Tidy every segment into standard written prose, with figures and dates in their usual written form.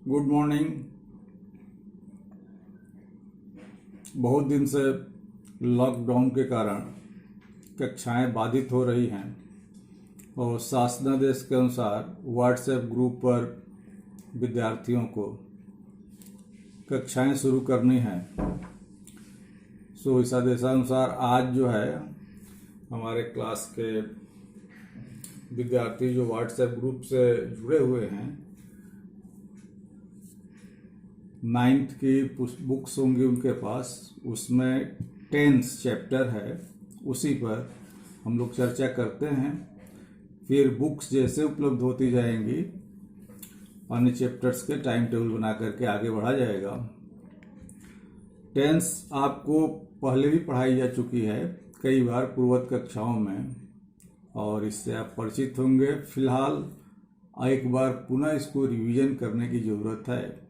Good morning. बहुत दिन से लॉकडाउन के कारण कक्षाएं बाधित हो रही हैं और शासनादेश के अनुसार व्हाट्सएप ग्रुप पर विद्यार्थियों को कक्षाएं शुरू करनी हैं। इस आदेशानुसार आज जो है हमारे क्लास के विद्यार्थी जो व्हाट्सएप ग्रुप से जुड़े हुए हैं, 9th की बुक्स होंगी उनके पास, उसमें 10th चैप्टर है, उसी पर हम लोग चर्चा करते हैं। फिर बुक्स जैसे उपलब्ध होती जाएंगी अन्य चैप्टर्स के टाइम टेबल बना करके आगे बढ़ा जाएगा। 10th आपको पहले भी पढ़ाई जा चुकी है कई बार पूर्वत कक्षाओं में और इससे आप परिचित होंगे। फिलहाल एक बार पुनः इसको रिवीजन करने की ज़रूरत है।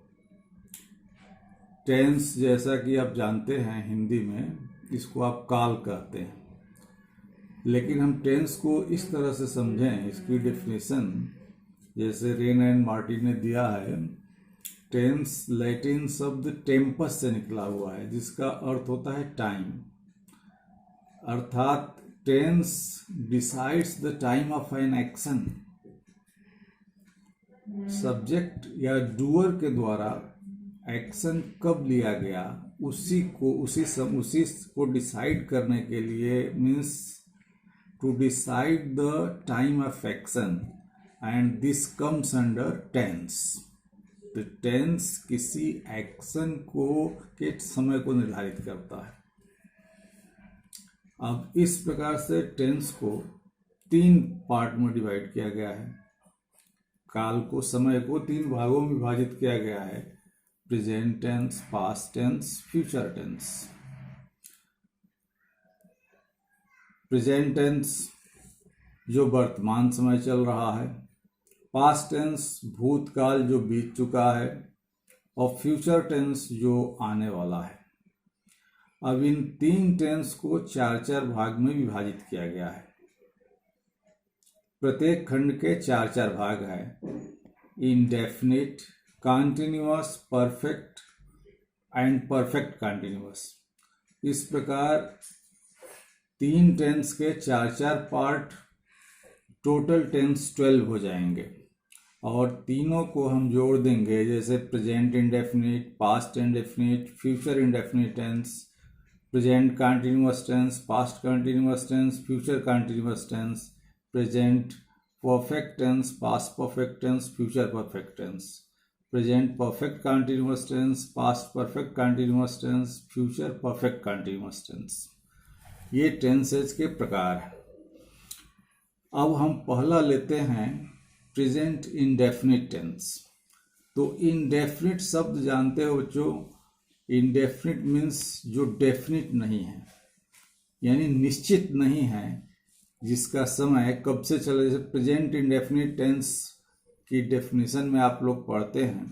टेंस जैसा कि आप जानते हैं हिंदी में इसको आप काल कहते हैं, लेकिन हम टेंस को इस तरह से समझें, इसकी डेफिनेशन जैसे रेन एंड मार्टिन ने दिया है। टेंस लैटिन शब्द टेम्पस से निकला हुआ है जिसका अर्थ होता है टाइम, अर्थात tense decides the time of an action. Subject या डूअर के द्वारा एक्शन कब लिया गया उसी को डिसाइड करने के लिए means to decide the time of action and this comes under tense. तो टेंस किसी एक्शन के समय को निर्धारित करता है। अब इस प्रकार से टेंस को 3 पार्ट में डिवाइड किया गया है। काल को, समय को 3 भागों में विभाजित किया गया है: present tense, past tense, future tense. Present tense जो वर्तमान समय चल रहा है, पास्ट टेंस भूतकाल जो बीत चुका है और फ्यूचर टेंस जो आने वाला है। अब इन 3 टेंस को 4-4 भाग में विभाजित किया गया है। प्रत्येक खंड के 4-4 भाग है: indefinite, continuous, perfect and perfect continuous. इस प्रकार 3 टेंस के 4-4 पार्ट, टोटल टेंस 12 हो जाएंगे और तीनों को हम जोड़ देंगे, जैसे present indefinite, past indefinite, future indefinite tense, present continuous tense, past continuous tense, future continuous tense, present perfect tense, past perfect tense, future perfect tense, present perfect continuous tense, past perfect continuous tense, future perfect continuous tense. ये tenses के प्रकार हैं। अब हम पहला लेते हैं present indefinite tense. तो इंडेफिनिट शब्द जानते हो बच्चों, इंडेफिनिट मीन्स जो डेफिनिट नहीं है, यानी निश्चित नहीं है, जिसका समय कब से चले। जैसे प्रेजेंट इंडेफिनिट टेंस की डेफिनेशन में आप लोग पढ़ते हैं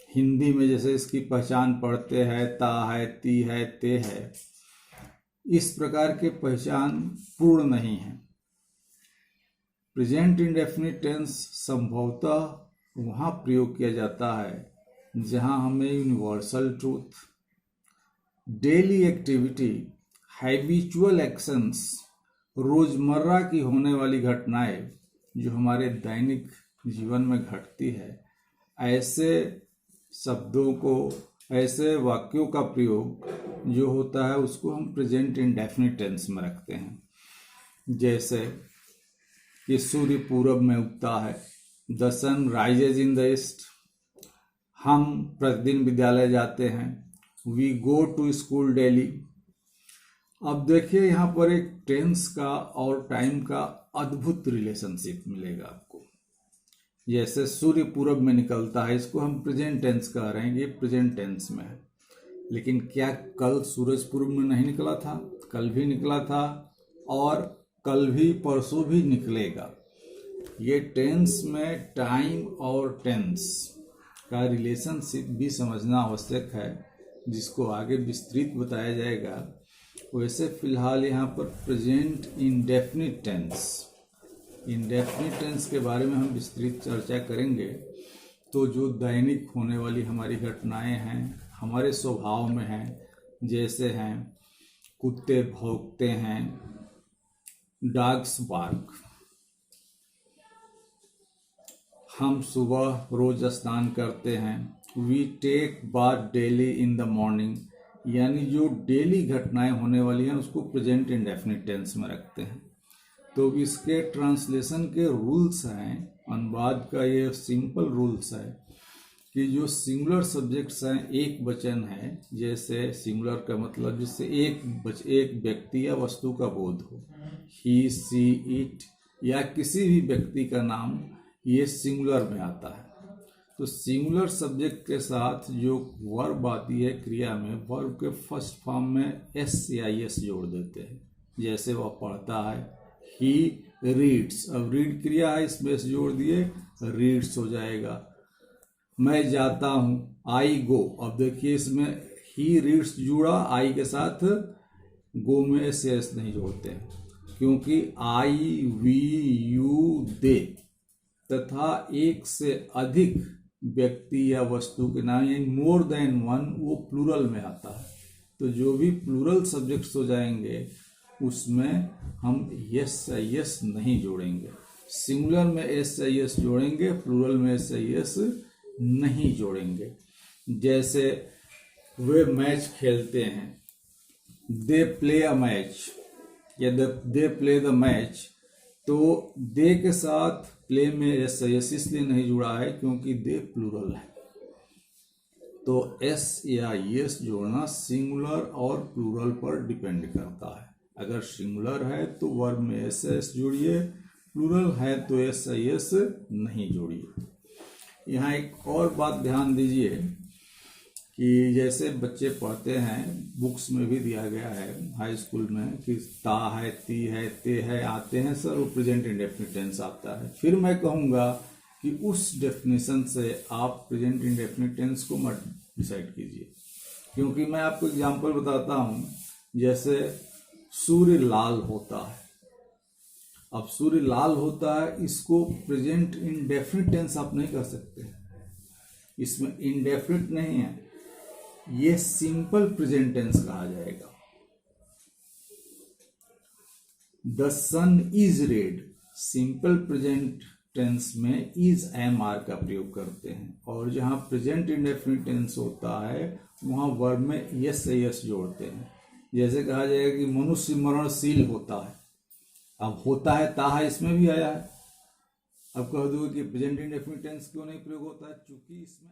हिंदी में, जैसे इसकी पहचान पढ़ते हैं, ता है, ती है, ते है। इस प्रकार के पहचान पूर्ण नहीं है। प्रेजेंट इंडेफिनिट टेंस संभवतः वहाँ प्रयोग किया जाता है जहाँ हमें universal truth, daily activity, habitual actions, रोजमर्रा की होने वाली घटनाएं जो हमारे दैनिक जीवन में घटती है, ऐसे शब्दों को, ऐसे वाक्यों का प्रयोग जो होता है उसको हम प्रेजेंट इंडेफिनिट टेंस में रखते हैं। जैसे कि सूर्य पूरब में उगता है, the sun rises in the east. हम प्रतिदिन विद्यालय जाते हैं, we go to school daily. अब देखिए यहाँ पर एक टेंस का और टाइम का अद्भुत रिलेशनशिप मिलेगा आपको। जैसे सूर्य पूरब में निकलता है, इसको हम प्रेजेंट टेंस कह रहे हैं, ये प्रेजेंट टेंस में है। लेकिन क्या कल सूरज पूरब में नहीं निकला था? कल भी निकला था और कल भी, परसों भी निकलेगा। ये टेंस में टाइम और टेंस का रिलेशनशिप भी समझना आवश्यक है, जिसको आगे विस्तृत बताया जाएगा। वैसे फिलहाल यहाँ पर प्रेजेंट इंडेफिनिट टेंस के बारे में हम विस्तृत चर्चा करेंगे। तो जो दैनिक होने वाली हमारी घटनाएं हैं, हमारे स्वभाव में हैं, जैसे हैं कुत्ते भौंकते हैं, डॉग्स बार्क, हम सुबह रोज स्नान करते हैं, we take bath daily in the morning, यानी जो डेली घटनाएं होने वाली हैं उसको प्रेजेंट इंडेफिनिट टेंस में रखते हैं। तो इसके ट्रांसलेशन के रूल्स हैं, अनुवाद का ये सिंपल रूल्स है कि जो सिंगुलर सब्जेक्ट्स हैं, एक वचन है, जैसे सिंगुलर का मतलब जिससे एक व्यक्ति या वस्तु का बोध हो, ही, सी, इट या किसी भी व्यक्ति का नाम, ये सिंगुलर में आता है। तो सिंगुलर सब्जेक्ट के साथ जो वर्ब आती है क्रिया में, वर्ब के फर्स्ट फॉर्म में एस या एस जोड़ देते हैं। जैसे वह पढ़ता है, ही रीड्स, अब रीड क्रिया है, इसमें एस जोड़ दिए, रीड्स हो जाएगा। मैं जाता हूँ, आई गो, अब देखिए इसमें ही रीड्स जुड़ा, आई के साथ गो में एस नहीं जोड़ते हैं, क्योंकि आई, वी, यू, दे तथा एक से अधिक व्यक्ति या वस्तु के नाम, यानी मोर देन वन, वो प्लूरल में आता है। तो जो भी प्लूरल सब्जेक्ट्स हो जाएंगे उसमें हम यस या यस नहीं जोड़ेंगे। सिंगुलर में एस या यस जोड़ेंगे, प्लूरल में एस या यस नहीं जोड़ेंगे। जैसे वे मैच खेलते हैं, दे प्ले अ मैच या दे प्ले द मैच, तो दे के साथ प्ले में एस इसलिए नहीं जुड़ा है क्योंकि दे प्लूरल है। तो एस या यस जोड़ना सिंगुलर और प्लूरल पर डिपेंड करता है। अगर सिंगुलर है तो वर्ब में एस जोड़िए, प्लूरल है तो एस यस नहीं जोड़िए। यहाँ एक और बात ध्यान दीजिए कि जैसे बच्चे पढ़ते हैं, बुक्स में भी दिया गया है हाई स्कूल में कि ता है, ती है, ते है आते हैं सर, वो प्रेजेंट इंडेफिनिट टेंस आता है। फिर मैं कहूँगा कि उस डेफिनेशन से आप प्रेजेंट इंडेफिनिट टेंस को मत डिसाइड कीजिए, क्योंकि मैं आपको एग्जांपल बताता हूँ। जैसे सूर्य लाल होता है, अब सूर्य लाल होता है, इसको प्रेजेंट इंडेफिनिट टेंस आप नहीं कर सकते, इसमें इंडेफिनिट नहीं है, ये सिंपल प्रेजेंट टेंस कहा जाएगा। The sun is red, simple present tense में इज एम आर का प्रयोग करते हैं, और जहां प्रेजेंट इंडेफिनिट टेंस होता है वहां वर्ब में यस से यस जोड़ते हैं। जैसे कहा जाएगा कि मनुष्य मरणशील होता है, अब होता है ता है इसमें भी आया है, अब कह दो कि प्रेजेंट इंडेफिनिट टेंस क्यों नहीं प्रयोग होता है, चूंकि इसमें